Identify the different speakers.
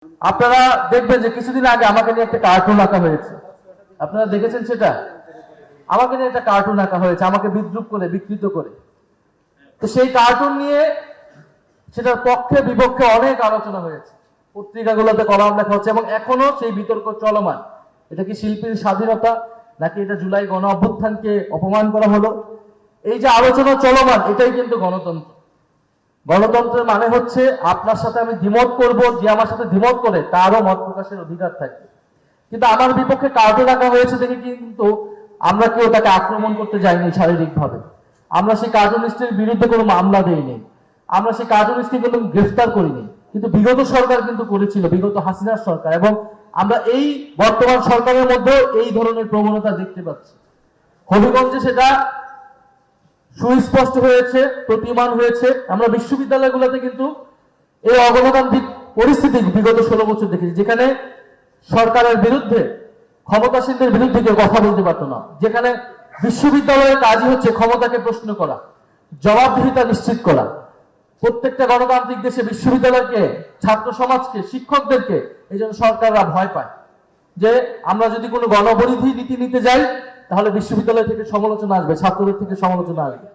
Speaker 1: আপনারা দেখবেন যে কিছুদিন আগে আমাকে নিয়ে একটা কার্টুন আঁকা হয়েছে, আপনারা দেখেছেন সেটা? আমাকে নিয়ে একটা কার্টুন আঁকা হয়েছে, আমাকে বিদ্রুপ করে বিকৃত করে। তো সেই কার্টুন নিয়ে সেটার পক্ষে বিপক্ষে অনেক আলোচনা হয়েছে, পত্রিকাগুলোতে কলাম লেখা হচ্ছে এবং এখনো সেই বিতর্ক চলমান। এটা কি শিল্পীর স্বাধীনতা, নাকি এটা জুলাই গণ অভ্যুত্থানকে অপমান করা হলো? এই যে আলোচনা চলমান, এটাই কিন্তু গণতন্ত্র। গণতন্ত্রের মানে হচ্ছে আপনার সাথে আমি দ্বিমত করব, যে আমার সাথে দ্বিমত করে তারও মত প্রকাশের অধিকার থাকে। কিন্তু আমার বিপক্ষে কার্টুন আঁকা হয়েছে দেখে কিন্তু আমরা কেউ তাকে আক্রমণ করতে যাইনি শারীরিকভাবে, আমরা সেই কার্টুনিস্টের বিরুদ্ধে কোনো মামলা দেইনি, আমরা সেই কার্টুনিস্টকে কিন্তু গ্রেফতার করিনি। কিন্তু বিগত সরকার কিন্তু করেছিল, বিগত হাসিনার সরকার, এবং আমরা এই বর্তমান সরকারের মধ্যে এই ধরনের প্রবণতা দেখতে পাচ্ছি। হবিগঞ্জে সেটা সুস্পষ্ট হয়েছে, প্রতিমান হয়েছে। আমরা বিশ্ববিদ্যালয়গুলোতে কিন্তু এই অগণতান্ত্রিক পরিস্থিতি বিগত 16 বছর দেখেছি, যেখানে সরকারের বিরুদ্ধে, ক্ষমতাসীনদের বিরুদ্ধে কেউ কথা বলতে পারতো না, যেখানে বিশ্ববিদ্যালয়ের কাজই হচ্ছে ক্ষমতাকে প্রশ্ন করা, জবাবদিহিতা নিশ্চিত করা। প্রত্যেকটা গণতান্ত্রিক দেশে বিশ্ববিদ্যালয়কে, ছাত্র সমাজকে, শিক্ষকদেরকে এই জন্য সরকাররা ভয় পায় যে আমরা যদি কোনো গণপরিধি নীতি নিতে যাই তাহলে বিশ্ববিদ্যালয় থেকে সমালোচনা আসবে, ছাত্রদের থেকে সমালোচনা আসবে।